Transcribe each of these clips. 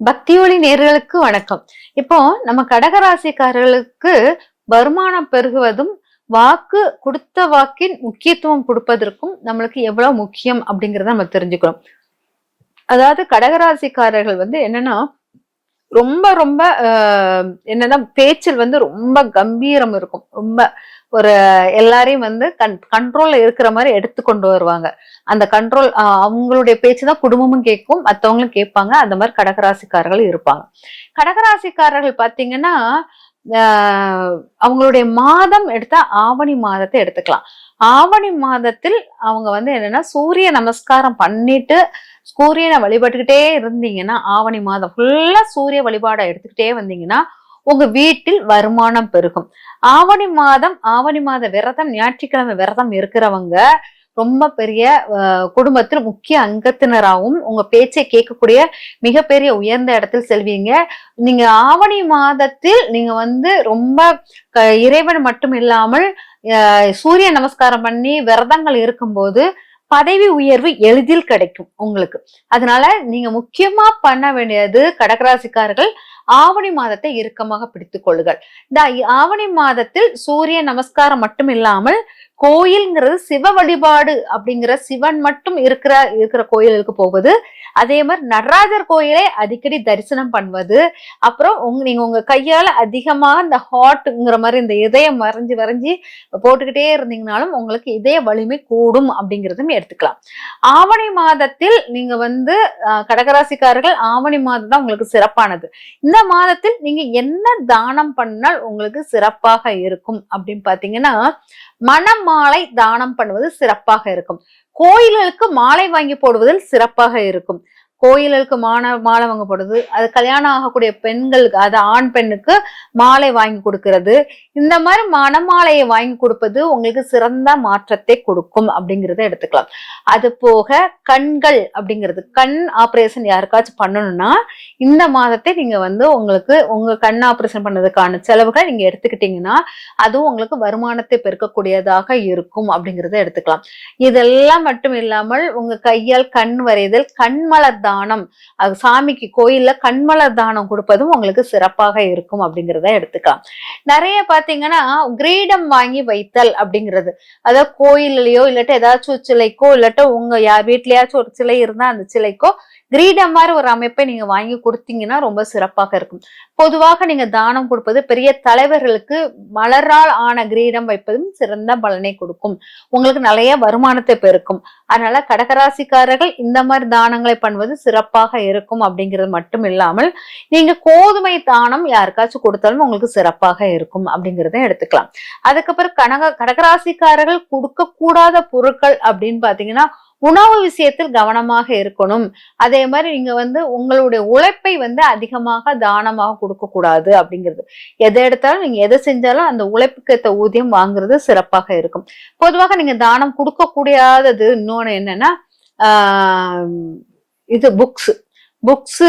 பக்தியொளி நேயர்களுக்கு வணக்கம். இப்போ நம்ம கடகராசிக்காரர்களுக்கு வருமானம் பெருகுவதும், வாக்கு கொடுத்த வாக்கின் முக்கியத்துவம் கொடுப்பதற்கும் நம்மளுக்கு எவ்வளவு முக்கியம் அப்படிங்கிறத நம்ம தெரிஞ்சுக்கணும். அதாவது கடகராசிக்காரர்கள் என்னன்னா, ரொம்ப ரொம்ப என்னதான் பேச்சில் ரொம்ப கம்பீரம் இருக்கும். ரொம்ப ஒரு எல்லாரையும் கண்ட்ரோல்ல இருக்கிற மாதிரி எடுத்து கொண்டு வருவாங்க. அந்த கண்ட்ரோல் அவங்களுடைய பேச்சு தான் குடும்பமும் கேட்கும், மத்தவங்களும் கேட்பாங்க. அந்த மாதிரி கடகராசிக்காரர்கள் இருப்பாங்க. கடகராசிக்காரர்கள் பாத்தீங்கன்னா, அவங்களுடைய மாதம் எடுத்தா ஆவணி மாதத்தை எடுத்துக்கலாம். ஆவணி மாதத்தில் அவங்க என்னன்னா சூரிய நமஸ்காரம் பண்ணிட்டு சூரியனை வழிபட்டுக்கிட்டே இருந்தீங்கன்னா, ஆவணி மாதம் ஃபுல்லா சூரிய வழிபாடை எடுத்துக்கிட்டே வந்தீங்கன்னா உங்க வீட்டில் வருமானம் பெருகும். ஆவணி மாத விரதம், ஞாயிற்றுக்கிழமை விரதம் இருக்கிறவங்க ரொம்ப பெரிய குடும்பத்தில் முக்கிய அங்கத்தினராகவும் உங்க பேச்சை கேட்கக்கூடிய மிகப்பெரிய உயர்ந்த இடத்தில் செல்வீங்க. நீங்க ஆவணி மாதத்தில் நீங்க ரொம்ப இறைவன் மட்டும் இல்லாமல் சூரிய நமஸ்காரம் பண்ணி விரதங்கள் இருக்கும்போது பதவி உயர்வு எளிதில் கிடைக்கும் உங்களுக்கு. அதனால நீங்க முக்கியமா பண்ண வேண்டியது கடகராசிக்காரர்கள் ஆவணி மாதத்தை இறுக்கமாக பிடித்துக் கொள்ளுங்கள். இந்த ஆவணி மாதத்தில் சூரிய நமஸ்காரம் மட்டும் இல்லாமல் கோயில்ங்கிறது சிவ வழிபாடு அப்படிங்கிற சிவன் மட்டும் இருக்கிற கோயிலுக்கு போவது, அதே மாதிரி நடராஜர் கோயிலை அடிக்கடி தரிசனம் பண்ணுவது, அப்புறம் நீங்க உங்க கையால அதிகமாக இந்த ஹார்ட்ங்கிற மாதிரி இந்த இதயம் வரைஞ்சி போட்டுக்கிட்டே இருந்தீங்கனாலும் உங்களுக்கு இதய வலிமை கூடும் அப்படிங்கிறதும் எடுத்துக்கலாம். ஆவணி மாதத்தில் நீங்க கடகராசிக்காரர்கள் ஆவணி மாதம் தான் உங்களுக்கு சிறப்பானது. இந்த மாதத்தில் நீங்க என்ன தானம் பண்ணால் உங்களுக்கு சிறப்பாக இருக்கும் அப்படின்னு பாத்தீங்கன்னா, மணமாலை தானம் பண்ணுவது சிறப்பாக இருக்கும். கோயில்களுக்கு மாலை வாங்கி போடுவதில் சிறப்பாக இருக்கும். கோயில்களுக்கு மாலை வாங்க போடுறது, அது கல்யாணம் ஆகக்கூடிய பெண்களுக்கு, அது ஆண் பெண்ணுக்கு மாலை வாங்கி கொடுக்கிறது, இந்த மாதிரி மணமாலையை வாங்கி கொடுப்பது உங்களுக்கு சிறந்த மாற்றத்தை கொடுக்கும் அப்படிங்கிறத எடுத்துக்கலாம். அது போக கண்கள் அப்படிங்கிறது, கண் ஆபரேஷன் யாருக்காச்சும் பண்ணணும்னா இந்த மாதத்தை நீங்க உங்களுக்கு உங்க கண் ஆபரேஷன் பண்ணதுக்கான செலவுகள் நீங்க எடுத்துக்கிட்டீங்கன்னா அதுவும் உங்களுக்கு வருமானத்தை பெருக்கக்கூடியதாக இருக்கும் அப்படிங்கிறத எடுத்துக்கலாம். இதெல்லாம் மட்டும் இல்லாமல் உங்க கையால் கண் வரைதல், கண்மலர் தானம், அது சாமிக்கு கோயில்ல கண்மலர் தானம் கொடுப்பதும் உங்களுக்கு சிறப்பாக இருக்கும் அப்படிங்கிறத எடுத்துக்கலாம். நிறைய பாத்தீங்கன்னா கிரீடம் வாங்கி வைத்தல் அப்படிங்கிறது, அதாவது கோயிலையோ இல்லாட்ட ஏதாச்சும் சிலைக்கோ இல்லாட்ட உங்க யார் வீட்லயாச்சும் ஒரு சிலை இருந்தா அந்த சிலைக்கோ கிரீடம் மாதிரி ஒரு அமைப்பை நீங்க வாங்கி கொடுத்தீங்கன்னா ரொம்ப சிறப்பாக இருக்கும். பொதுவாக நீங்க தானம் கொடுப்பது பெரிய தலைவர்களுக்கு மலரால் ஆன கிரீடம் வைப்பதும் சிறந்த பலனை கொடுக்கும், உங்களுக்கு நிறைய வருமானத்தை பெருக்கும். அதனால கடகராசிக்காரர்கள் இந்த மாதிரி தானங்களை பண்ணுவது சிறப்பாக இருக்கும் அப்படிங்கிறது மட்டும் இல்லாமல் நீங்க கோதுமை தானம் யாருக்காச்சும் கொடுத்தாலும் உங்களுக்கு சிறப்பாக இருக்கும் அப்படிங்கிறத எடுத்துக்கலாம். அதுக்கப்புறம் கடகராசிக்காரர்கள் கொடுக்க கூடாத பொருட்கள் அப்படின்னு பாத்தீங்கன்னா உணவு விஷயத்தில் கவனமாக இருக்கணும். அதே மாதிரி நீங்க உங்களுடைய உழைப்பை அதிகமாக தானமாக கொடுக்க கூடாது அப்படிங்கிறது. எதை எடுத்தாலும் நீங்க எதை செஞ்சாலும் அந்த உழைப்புக்கு ஏற்ற ஊதியம் வாங்குறது சிறப்பாக இருக்கும். பொதுவாக நீங்க தானம் கொடுக்க கூடாதது இன்னொன்னு என்னன்னா, இது புக்ஸ்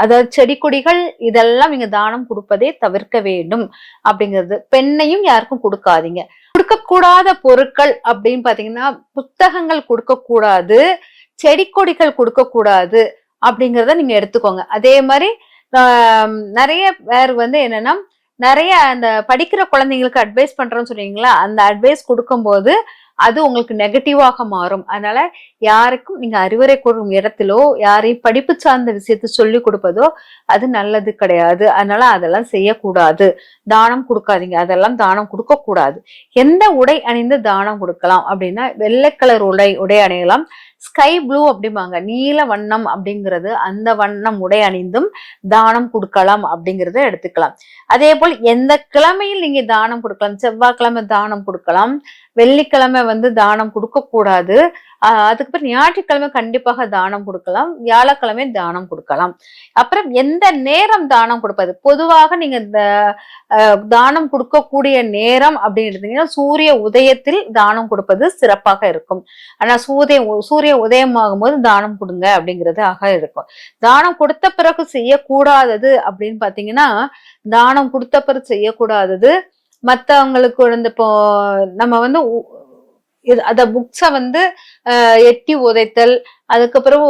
அதாவது செடி கொடிகள் இதெல்லாம் நீங்க தானம் கொடுப்பதே தவிர்க்க வேண்டும் அப்படிங்கிறது. பெண்ணையும் யாருக்கும் கொடுக்காதீங்க. கொடுக்கக்கூடாத பொருட்கள் அப்படின்னு பாத்தீங்கன்னா புத்தகங்கள் கொடுக்க கூடாது, செடி கொடிகள் கொடுக்க கூடாது அப்படிங்கிறத நீங்க எடுத்துக்கோங்க. அதே மாதிரி நிறைய பேர் என்னன்னா நிறைய அந்த படிக்கிற குழந்தைங்களுக்கு அட்வைஸ் பண்றோம்னு சொன்னீங்களா, அந்த அட்வைஸ் கொடுக்கும்போது அது உங்களுக்கு நெகட்டிவாக மாறும். அதனால யாருக்கும் நீங்க அறிவுரை கூறும் இடத்திலோ யாரையும் படிப்பு சார்ந்த விஷயத்த சொல்லி கொடுப்பதோ அது நல்லது கிடையாது. அதனால அதெல்லாம் செய்யக்கூடாது. தானம் கொடுக்காதீங்க, அதெல்லாம் தானம் கொடுக்க கூடாது. எந்த உடை அணிந்து தானம் கொடுக்கலாம் அப்படின்னா, வெள்ளை கலர் உடை அணியலாம். ஸ்கை ப்ளூ அப்படிம்பாங்க, நீல வண்ணம் அப்படிங்கிறது, அந்த வண்ணம் உடை அணிந்தும் தானம் கொடுக்கலாம் அப்படிங்கிறத எடுத்துக்கலாம். அதே போல் எந்த கிழமையில் நீங்க தானம் கொடுக்கலாம். செவ்வாய்க்கிழமை தானம் கொடுக்கலாம், வெள்ளிக்கிழமை தானம் கொடுக்க கூடாது. அதுக்கப்புறம் ஞாயிற்றுக்கிழமை கண்டிப்பாக தானம் கொடுக்கலாம், வியாழக்கிழமை தானம் கொடுக்கலாம். அப்புறம் எந்த நேரம் தானம் கொடுப்பது, பொதுவாக நீங்க இந்த தானம் கொடுக்கக்கூடிய நேரம் அப்படின்னு எடுத்தீங்கன்னா சூரிய உதயத்தில் தானம் கொடுப்பது சிறப்பாக இருக்கும். ஆனா சூரிய உதயமாகும் போது தானம் கொடுங்க அப்படிங்கிறது இருக்கும். தானம் கொடுத்த பிறகு செய்யக்கூடாதது அப்படின்னு பாத்தீங்கன்னா, தானம் கொடுத்த பிறகு செய்யக்கூடாதது மத்தவங்களுக்கு இப்போ நம்ம அத புக்ஸ வந்து எட்டி உதைத்தல், அதுக்கப்புறம்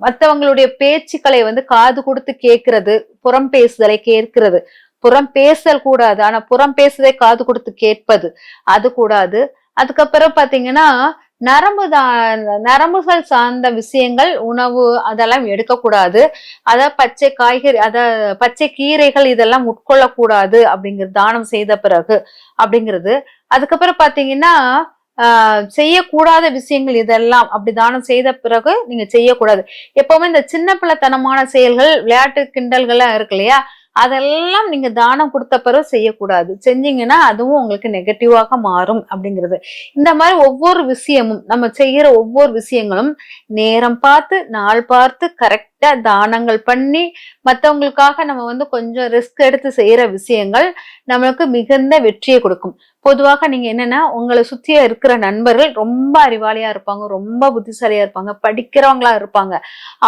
மத்தவங்களுடைய பேச்சுக்களை வந்து காது கொடுத்து கேட்கிறது, புறம் பேசுதலை கேட்கிறது. புறம் பேசல் கூடாது. ஆனா புறம் பேசுவதை காது கொடுத்து கேட்பது அது கூடாது. அதுக்கப்புறம் பாத்தீங்கன்னா நரம்புகள் சார்ந்த விஷயங்கள், உணவு அதெல்லாம் எடுக்கக்கூடாது. பச்சை காய்கறி பச்சை கீரைகள் இதெல்லாம் உட்கொள்ளக்கூடாது அப்படிங்கிறது தானம் செய்த பிறகு அப்படிங்கிறது. அதுக்கப்புறம் பாத்தீங்கன்னா செய்யக்கூடாத விஷயங்கள் இதெல்லாம் அப்படி தானம் செய்த பிறகு நீங்க செய்யக்கூடாது. எப்பவுமே இந்த சின்ன பிள்ளைத்தனமான செயல்கள், விளையாட்டு கிண்டல்கள்லாம் இருக்கு இல்லையா, அதெல்லாம் நீங்க தானம் கொடுத்த பிறகு செய்யக்கூடாது. செஞ்சீங்கன்னா அதுவும் உங்களுக்கு நெகட்டிவாக மாறும் அப்படிங்கிறது. இந்த மாதிரி ஒவ்வொரு விஷயமும் நம்ம செய்யற ஒவ்வொரு விஷயங்களும் நேரம் பார்த்து நாள் பார்த்து கரெக்டா தானங்கள் பண்ணி மத்தவங்களுக்காக நம்ம வந்து கொஞ்சம் ரிஸ்க் எடுத்து செய்யற விஷயங்கள் நம்மளுக்கு மிகுந்த வெற்றியை கொடுக்கும். பொதுவாக நீங்க என்னன்னா உங்களை சுத்திய இருக்கிற நண்பர்கள் ரொம்ப அறிவாளியா இருப்பாங்க, ரொம்ப புத்திசாலியா இருப்பாங்க, படிக்கிறவங்களா இருப்பாங்க.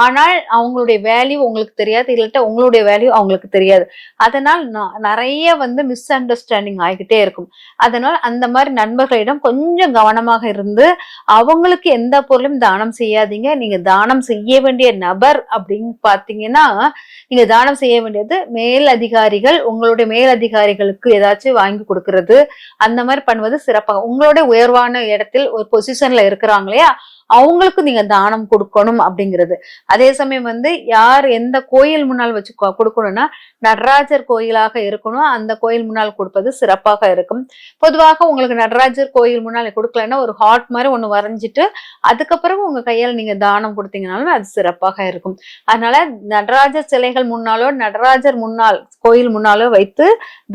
ஆனால் அவங்களுடைய வேல்யூ உங்களுக்கு தெரியாது, இல்லாட்ட உங்களுடைய வேல்யூ அவங்களுக்கு தெரியாது. அதனால் நிறைய வந்து மிஸ் அண்டர்ஸ்டாண்டிங் ஆகிக்கிட்டே இருக்கும். அதனால் அந்த மாதிரி நண்பர்களிடம் கொஞ்சம் கவனமாக இருந்து அவங்களுக்கு எந்த பொருளும் தானம் செய்யாதீங்க. நீங்க தானம் செய்ய வேண்டிய நபர் அப்படின்னு பாத்தீங்கன்னா, நீங்க தானம் செய்ய வேண்டியது மேல் அதிகாரிகள். உங்களுடைய மேல் அதிகாரிகளுக்கு ஏதாச்சும் வாங்கி கொடுக்கறது, அந்த மாதிரி பண்ணுவது சிறப்பாக. உங்களுடைய உயர்வான இடத்தில் ஒரு பொசிஷன்ல இருக்கிறாங்க இல்லையா, அவங்களுக்கு நீங்க தானம் கொடுக்கணும் அப்படிங்கிறது. அதே சமயம் வந்து யார் எந்த கோயில் முன்னால் வச்சு கொடுக்கணும்னா நடராஜர் கோயிலாக இருக்கணும். அந்த கோயில் முன்னால் கொடுப்பது சிறப்பாக இருக்கும். பொதுவாக உங்களுக்கு நடராஜர் கோயில் முன்னால் கொடுக்கலன்னா ஒரு ஹார்ட் மாதிரி ஒண்ணு வரைஞ்சிட்டு அதுக்கப்புறம் உங்க கையால் நீங்க தானம் கொடுத்தீங்கன்னாலும் அது சிறப்பாக இருக்கும். அதனால நடராஜர் சிலைகள் முன்னாலோ நடராஜர் முன்னால் கோயில் முன்னாலோ வைத்து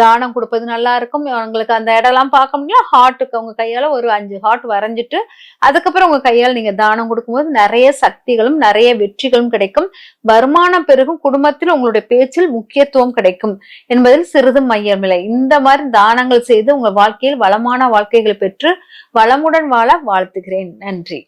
தானம் கொடுப்பது நல்லா இருக்கும். உங்களுக்கு அந்த இடம்லாம் பார்க்க முடியும், ஹார்ட்டுக்கு உங்க கையால ஒரு 5 ஹார்ட் வரைஞ்சிட்டு அதுக்கப்புறம் உங்க கையால் நீங்க தானம் கொடுக்கும்போது நிறைய சக்திகளும் நிறைய வெற்றிகளும் கிடைக்கும். வருமானம் பெருகும். குடும்பத்தில் உங்களுடைய பேச்சில் முக்கியத்துவம் கிடைக்கும் என்பதில் சிறிதும் மையமில்லை. இந்த மாதிரி தானங்கள் செய்து உங்கள் வாழ்க்கையில் வளமான வாழ்க்கைகளை பெற்று வளமுடன் வாழ வாழ்த்துகிறேன். நன்றி.